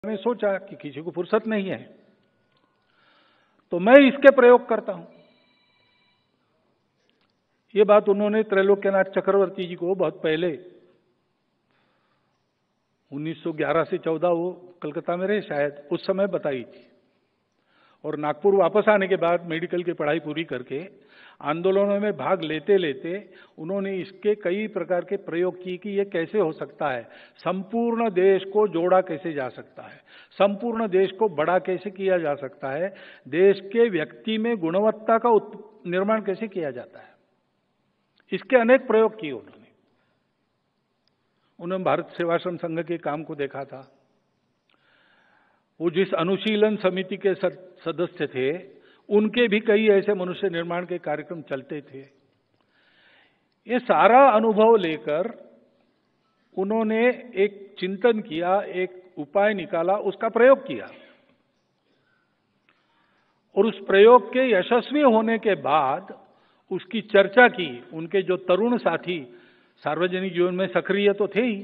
मैंने सोचा कि किसी को फुर्सत नहीं है तो मैं इसके प्रयोग करता हूं। ये बात उन्होंने त्रैलोक्यनाथ चक्रवर्ती जी को बहुत पहले 1911 से 14 वो कलकत्ता में रहे शायद, उस समय बताई थी। और नागपुर वापस आने के बाद मेडिकल की पढ़ाई पूरी करके आंदोलनों में भाग लेते लेते उन्होंने इसके कई प्रकार के प्रयोग किए कि ये कैसे हो सकता है, संपूर्ण देश को जोड़ा कैसे जा सकता है, संपूर्ण देश को बड़ा कैसे किया जा सकता है, देश के व्यक्ति में गुणवत्ता का निर्माण कैसे किया जाता है। इसके अनेक प्रयोग किए उन्होंने भारत सेवाश्रम संघ के काम को देखा था। वो जिस अनुशीलन समिति के सदस्य थे उनके भी कई ऐसे मनुष्य निर्माण के कार्यक्रम चलते थे। ये सारा अनुभव लेकर उन्होंने एक चिंतन किया, एक उपाय निकाला, उसका प्रयोग किया। और उस प्रयोग के यशस्वी होने के बाद उसकी चर्चा की। उनके जो तरुण साथी सार्वजनिक जीवन में सक्रिय तो थे ही,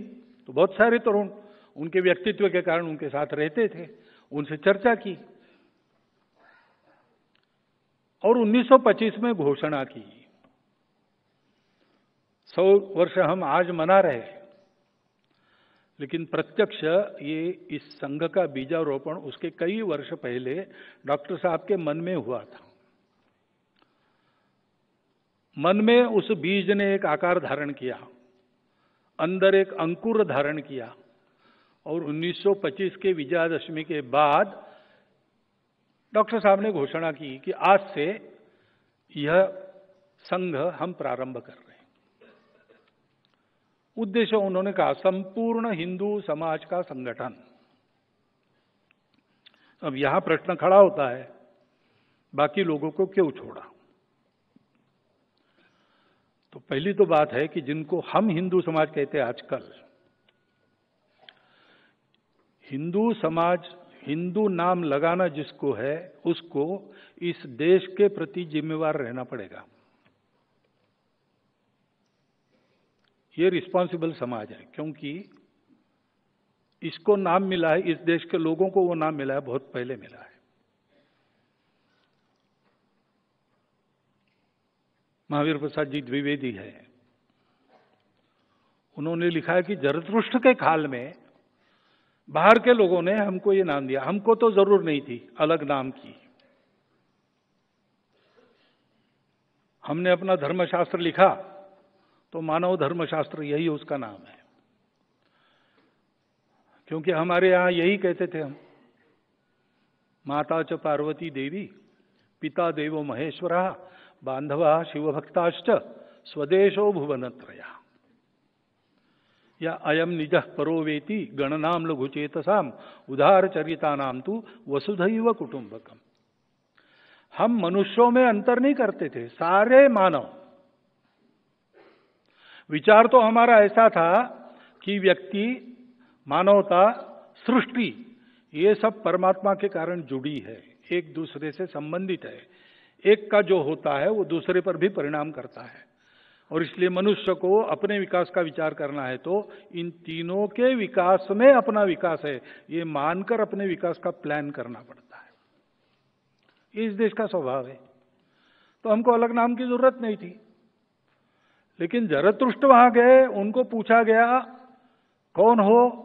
तो बहुत सारे तरुण उनके व्यक्तित्व के कारण उनके साथ रहते थे, उनसे चर्चा की और 1925 में घोषणा की। 100 वर्ष हम आज मना रहे, लेकिन प्रत्यक्ष ये इस संघ का बीजारोपण उसके कई वर्ष पहले डॉक्टर साहब के मन में हुआ था। मन में उस बीज ने एक आकार धारण किया, अंदर एक अंकुर धारण किया और 1925 के विजयादशमी के बाद डॉक्टर साहब ने घोषणा की कि आज से यह संघ हम प्रारंभ कर रहे हैं। उद्देश्य उन्होंने कहा संपूर्ण हिंदू समाज का संगठन। अब यहां प्रश्न खड़ा होता है, बाकी लोगों को क्यों छोड़ा? तो पहली तो बात है कि जिनको हम हिंदू समाज कहते हैं आजकल, हिंदू समाज, हिंदू नाम लगाना जिसको है उसको इस देश के प्रति जिम्मेवार रहना पड़ेगा। ये रिस्पॉन्सिबल समाज है, क्योंकि इसको नाम मिला है, इस देश के लोगों को वो नाम मिला है, बहुत पहले मिला है। महावीर प्रसाद जी द्विवेदी है, उन्होंने लिखा है कि जरतुष्ट्र के काल में बाहर के लोगों ने हमको ये नाम दिया, हमको तो जरूर नहीं थी अलग नाम की। हमने अपना धर्मशास्त्र लिखा तो मानव धर्मशास्त्र यही उसका नाम है, क्योंकि हमारे यहां यही कहते थे हम, माता च पार्वती देवी, पिता देवो महेश्वरा, बांधवा शिवभक्ताश्च, स्वदेशो भुवनत्रया, या अयम निजः परो वेति गणनाम लघुचेतसाम उदार चरिता नाम तु वसुधैव कुटुंबकम। हम मनुष्यों में अंतर नहीं करते थे, सारे मानव। विचार तो हमारा ऐसा था कि व्यक्ति, मानवता, सृष्टि, ये सब परमात्मा के कारण जुड़ी है, एक दूसरे से संबंधित है। एक का जो होता है वो दूसरे पर भी परिणाम करता है, और इसलिए मनुष्य को अपने विकास का विचार करना है तो इन तीनों के विकास में अपना विकास है, ये मानकर अपने विकास का प्लान करना पड़ता है। ये इस देश का स्वभाव है। तो हमको अलग नाम की जरूरत नहीं थी। लेकिन जरतुष्ट्र वहां गए, उनको पूछा गया कौन हो,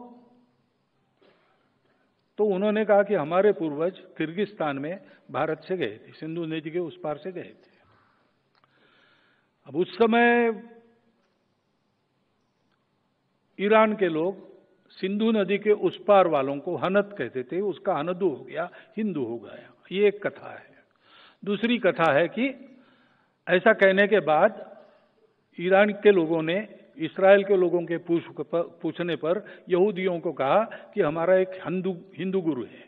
तो उन्होंने कहा कि हमारे पूर्वज किर्गिस्तान में भारत से गए थे, सिंधु नदी के उस पार से गए थे। अब उस समय ईरान के लोग सिंधु नदी के उस पार वालों को हनत कहते थे, उसका हनदू हो गया, हिंदू हो गया। ये एक कथा है। दूसरी कथा है कि ऐसा कहने के बाद ईरान के लोगों ने इस्राएल के लोगों के पूछने पर यहूदियों को कहा कि हमारा एक हिंदू गुरु है,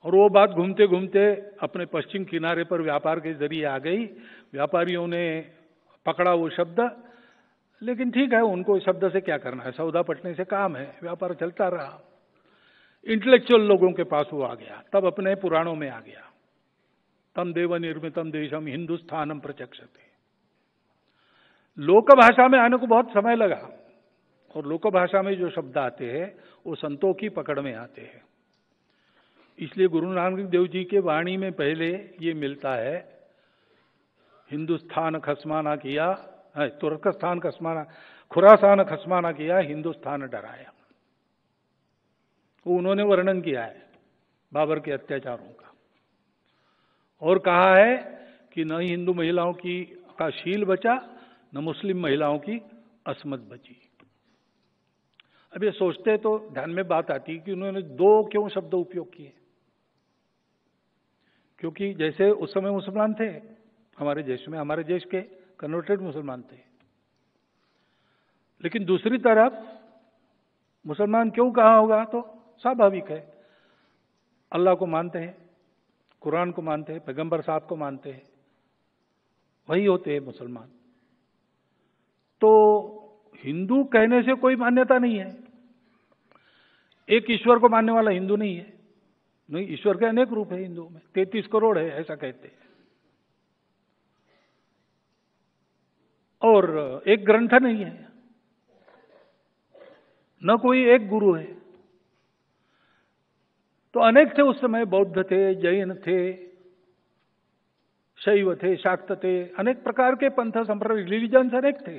और वो बात घूमते घूमते अपने पश्चिम किनारे पर व्यापार के जरिए आ गई। व्यापारियों ने पकड़ा वो शब्द, लेकिन ठीक है, उनको शब्द से क्या करना है, सौदा पटने से काम है, व्यापार चलता रहा। इंटेलेक्चुअल लोगों के पास वो आ गया, तब अपने पुराणों में आ गया, तम देव निर्मितम देशम हिंदुस्थानम प्रचक्षते। लोक भाषा में आने को बहुत समय लगा, और लोकभाषा में जो शब्द आते हैं वो संतों की पकड़ में आते हैं। इसलिए गुरु नानक देव जी के वाणी में पहले ये मिलता है, हिंदुस्तान खसमाना किया, तुर्कस्तान खसमाना, खुरासान खसमाना किया, हिंदुस्तान डराया। वो उन्होंने वर्णन किया है बाबर के अत्याचारों का, और कहा है कि न हिंदू महिलाओं का शील बचा, न मुस्लिम महिलाओं की असमत बची। अब ये सोचते तो ध्यान में बात आती कि उन्होंने दो क्यों शब्द उपयोग किए, क्योंकि जैसे उस समय मुसलमान थे हमारे देश में, हमारे देश के कन्वर्टेड मुसलमान थे, लेकिन दूसरी तरफ मुसलमान क्यों कहा होगा, तो स्वाभाविक है, अल्लाह को मानते हैं, कुरान को मानते हैं, पैगंबर साहब को मानते हैं, वही होते हैं मुसलमान। तो हिंदू कहने से कोई मान्यता नहीं है, एक ईश्वर को मानने वाला हिंदू नहीं है। नहीं, ईश्वर के अनेक रूप है हिंदू में, 33 करोड़ है ऐसा कहते हैं, और एक ग्रंथ नहीं है, न कोई एक गुरु है। तो अनेक थे उस समय, बौद्ध थे, जैन थे, शैव थे, शाक्त थे, अनेक प्रकार के पंथ संप्रदाय रिलीजन्स अनेक थे,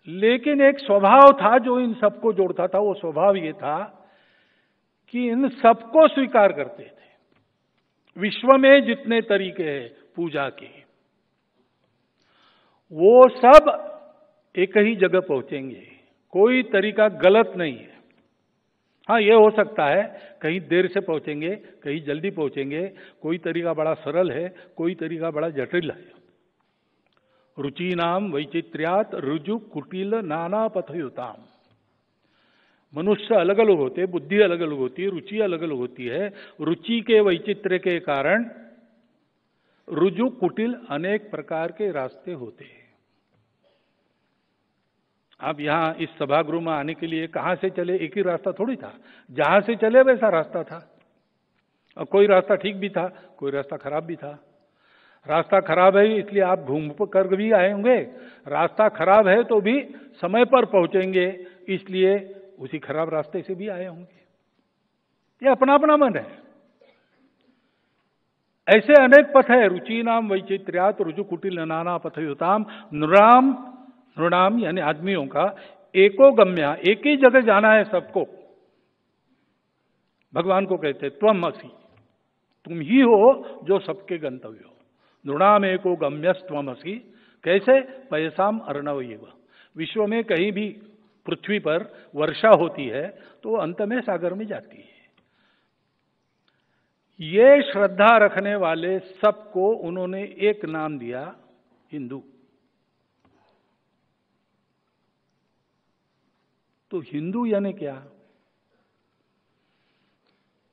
लेकिन एक स्वभाव था जो इन सबको जोड़ता था। वो स्वभाव ये था कि इन सबको स्वीकार करते थे। विश्व में जितने तरीके हैं पूजा के, वो सब एक ही जगह पहुंचेंगे, कोई तरीका गलत नहीं है। हाँ, ये हो सकता है कहीं देर से पहुंचेंगे, कहीं जल्दी पहुंचेंगे, कोई तरीका बड़ा सरल है, कोई तरीका बड़ा जटिल है। रुचि नाम वैचित्र्यात रुजु कुटिल नाना पथयुताम। मनुष्य अलग अलग होते, बुद्धि अलग अलग होती है, रुचि अलग अलग होती है। रुचि के वैचित्र्य के कारण रुजु कुटिल अनेक प्रकार के रास्ते होते हैं। आप यहां इस सभागृह में आने के लिए कहां से चले, एक ही रास्ता थोड़ी था, जहां से चले वैसा रास्ता था। और कोई रास्ता ठीक भी था, कोई रास्ता खराब भी था। रास्ता खराब है इसलिए आप घूम कर भी आए होंगे, रास्ता खराब है तो भी समय पर पहुंचेंगे इसलिए उसी खराब रास्ते से भी आए होंगे। ये अपना अपना मन है। ऐसे अनेक पथ है। रुचि नाम वैचित्र्यात रुजु कुटिल नाना पथयुताम। नृणाम यानी आदमियों का एको गम्या, एक ही जगह जाना है सबको। भगवान को कहते त्वम असि, तुम ही हो जो सबके गंतव्य हो। नृणाम एको गम्यस्त्वम असि। कैसे? पयसाम अर्णवयेव। विश्व में कहीं भी पृथ्वी पर वर्षा होती है तो अंत में सागर में जाती है। ये श्रद्धा रखने वाले सबको उन्होंने एक नाम दिया, हिंदू। तो हिंदू यानी क्या?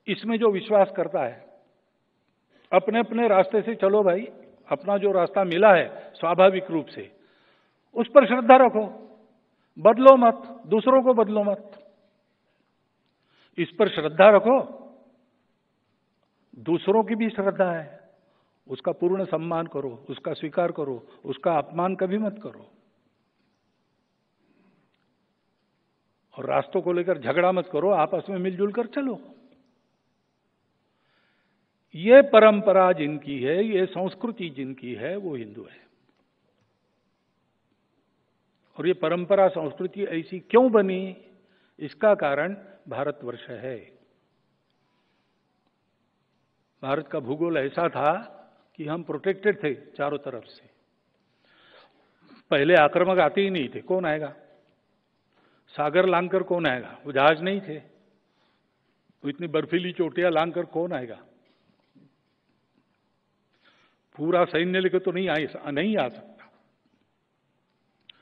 इसमें जो विश्वास करता है, अपने अपने रास्ते से चलो भाई, अपना जो रास्ता मिला है स्वाभाविक रूप से उस पर श्रद्धा रखो, बदलो मत, दूसरों को बदलो मत। इस पर श्रद्धा रखो, दूसरों की भी श्रद्धा है, उसका पूर्ण सम्मान करो, उसका स्वीकार करो, उसका अपमान कभी मत करो। और रास्तों को लेकर झगड़ा मत करो, आपस में मिलजुल कर चलो। ये परंपरा जिनकी है, ये संस्कृति जिनकी है, वो हिंदू है। और ये परंपरा संस्कृति ऐसी क्यों बनी? इसका कारण भारतवर्ष है। भारत का भूगोल ऐसा था कि हम प्रोटेक्टेड थे चारों तरफ से। पहले आक्रमक आते ही नहीं थे, कौन आएगा? सागर लांघकर कौन आएगा? वो जहाज नहीं थे, वो इतनी बर्फीली चोटियां लांघकर कौन आएगा? पूरा सैन्य लेकर तो नहीं आ सकता,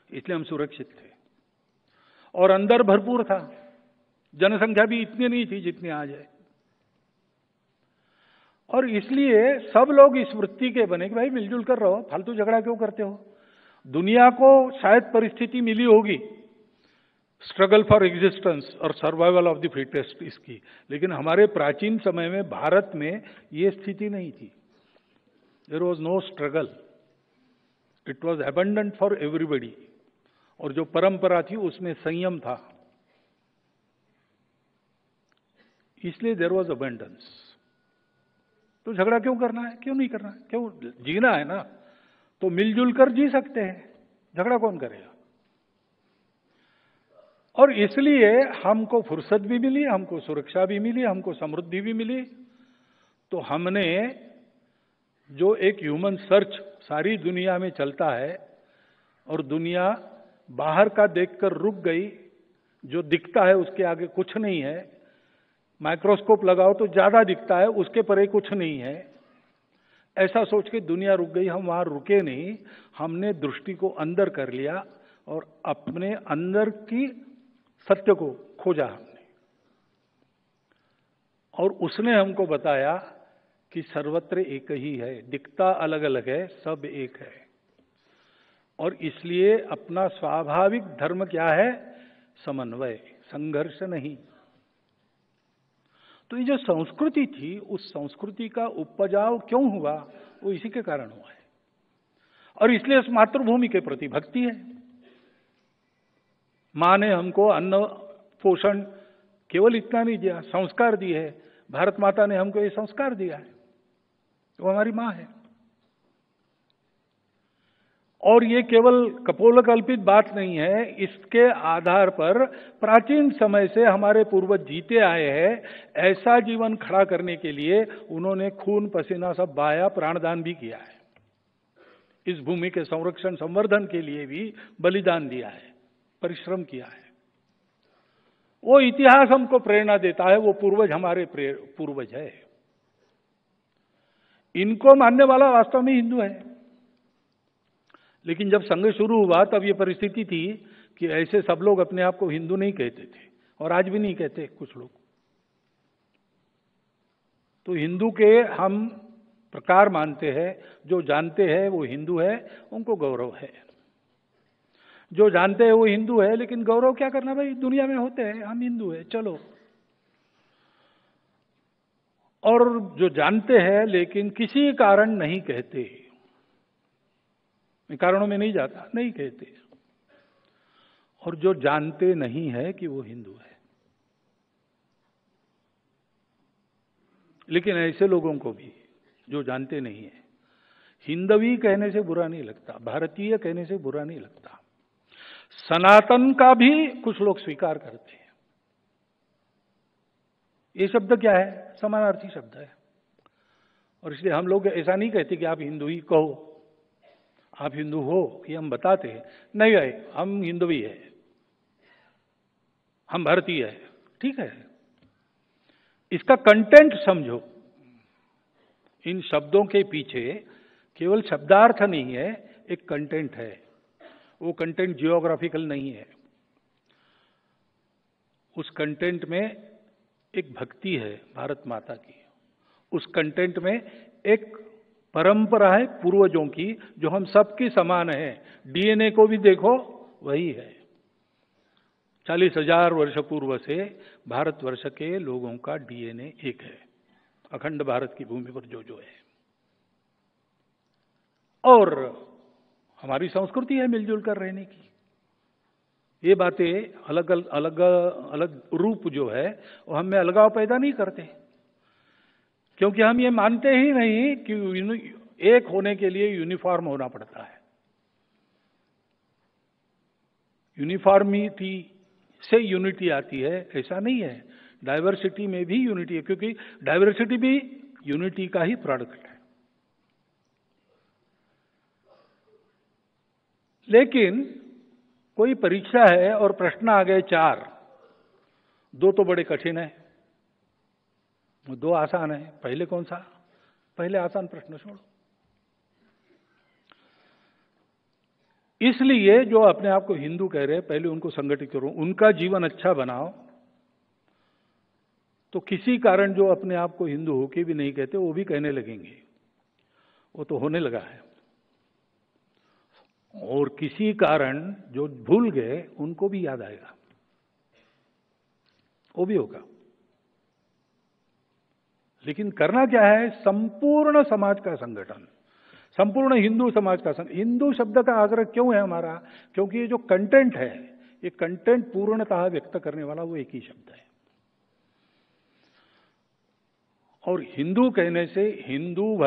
इसलिए हम सुरक्षित थे। और अंदर भरपूर था, जनसंख्या भी इतनी नहीं थी जितनी आज है। और इसलिए सब लोग इस वृत्ति के बने कि भाई मिलजुल कर रहो, फालतू झगड़ा क्यों करते हो? दुनिया को शायद परिस्थिति मिली होगी स्ट्रगल फॉर एग्जिस्टेंस और सर्वाइवल ऑफ द फिटेस्ट इसकी, लेकिन हमारे प्राचीन समय में भारत में ये स्थिति नहीं थी। There was no struggle, it was abundant for everybody. और जो परंपरा थी उसमें संयम था, इसलिए देयर वॉज अबंडेंस। तो झगड़ा क्यों करना है, क्यों नहीं करना है, क्यों जीना है ना, तो मिलजुल कर जी सकते हैं, झगड़ा कौन करेगा। और इसलिए हमको फुर्सत भी मिली, हमको सुरक्षा भी मिली, हमको समृद्धि भी मिली। तो हमने जो एक ह्यूमन सर्च सारी दुनिया में चलता है और दुनिया बाहर का देखकर रुक गई, जो दिखता है उसके आगे कुछ नहीं है, माइक्रोस्कोप लगाओ तो ज्यादा दिखता है, उसके परे कुछ नहीं है, ऐसा सोच के दुनिया रुक गई। हम वहां रुके नहीं, हमने दृष्टि को अंदर कर लिया और अपने अंदर की सत्य को खोजा हमने, और उसने हमको बताया कि सर्वत्र एक ही है, दिखता अलग अलग है, सब एक है। और इसलिए अपना स्वाभाविक धर्म क्या है, समन्वय, संघर्ष नहीं। तो ये जो संस्कृति थी, उस संस्कृति का उपजाव क्यों हुआ, वो इसी के कारण हुआ है। और इसलिए उस मातृभूमि के प्रति भक्ति है। मां ने हमको अन्न पोषण केवल इतना नहीं दिया, संस्कार दिए है। भारत माता ने हमको ये संस्कार दिया है, वो हमारी मां है। और ये केवल कपोलकल्पित बात नहीं है, इसके आधार पर प्राचीन समय से हमारे पूर्वज जीते आए हैं। ऐसा जीवन खड़ा करने के लिए उन्होंने खून पसीना सब बहाया, प्राणदान भी किया है, इस भूमि के संरक्षण संवर्धन के लिए भी बलिदान दिया है, परिश्रम किया है। वो इतिहास हमको प्रेरणा देता है, वो पूर्वज हमारे पूर्वज है। इनको मानने वाला वास्तव में हिंदू है। लेकिन जब संघ शुरू हुआ तब ये परिस्थिति थी कि ऐसे सब लोग अपने आप को हिंदू नहीं कहते थे, और आज भी नहीं कहते कुछ लोग। तो हिंदू के हम प्रकार मानते हैं, जो जानते हैं वो हिंदू है, उनको गौरव है। जो जानते हैं वो हिंदू है, लेकिन गौरव क्या करना भाई, दुनिया में होते हैं, हम हिंदू है, चलो। और जो जानते हैं लेकिन किसी कारण नहीं कहते, कारणों में नहीं जाता, नहीं कहते। और जो जानते नहीं है कि वो हिंदू है, लेकिन ऐसे लोगों को भी जो जानते नहीं है, हिंदवी कहने से बुरा नहीं लगता, भारतीय कहने से बुरा नहीं लगता, सनातन का भी कुछ लोग स्वीकार करते हैं। ये शब्द क्या है, समानार्थी शब्द है। और इसलिए हम लोग ऐसा नहीं कहते कि आप हिंदू ही कहो, आप हिंदू हो कि हम बताते हैं, नहीं भाई हम हिंदू ही है, हम भारतीय है, ठीक है। इसका कंटेंट समझो। इन शब्दों के पीछे केवल शब्दार्थ नहीं है, एक कंटेंट है। वो कंटेंट जियोग्राफिकल नहीं है, उस कंटेंट में एक भक्ति है भारत माता की, उस कंटेंट में एक परंपरा है पूर्वजों की, जो हम सबकी समान है। डीएनए को भी देखो, वही है। 40,000 वर्ष पूर्व से भारतवर्ष के लोगों का डीएनए एक है, अखंड भारत की भूमि पर जो जो है। और हमारी संस्कृति है मिलजुल कर रहने की। ये बातें अलग अलग अलग रूप जो है वो हम में अलगाव पैदा नहीं करते, क्योंकि हम ये मानते ही नहीं कि एक होने के लिए यूनिफॉर्म होना पड़ता है। यूनिफॉर्मिटी से यूनिटी आती है, ऐसा नहीं है। डाइवर्सिटी में भी यूनिटी है, क्योंकि डाइवर्सिटी भी यूनिटी का ही प्रोडक्ट है। लेकिन कोई परीक्षा है और प्रश्न आ गए 4, 2 तो बड़े कठिन है, 2 आसान है, पहले कौन सा, पहले आसान प्रश्न छोड़ो। इसलिए जो अपने आप को हिंदू कह रहे हैं, पहले उनको संगठित करो, उनका जीवन अच्छा बनाओ। तो किसी कारण जो अपने आप को हिंदू होके भी नहीं कहते, वो भी कहने लगेंगे, वो तो होने लगा है। और किसी कारण जो भूल गए उनको भी याद आएगा, वो भी होगा। लेकिन करना क्या है, संपूर्ण समाज का संगठन, संपूर्ण हिंदू समाज का हिंदू शब्द का आग्रह क्यों है हमारा? क्योंकि ये जो कंटेंट है, ये कंटेंट पूर्णतः व्यक्त करने वाला वो एक ही शब्द है। और हिंदू कहने से हिंदू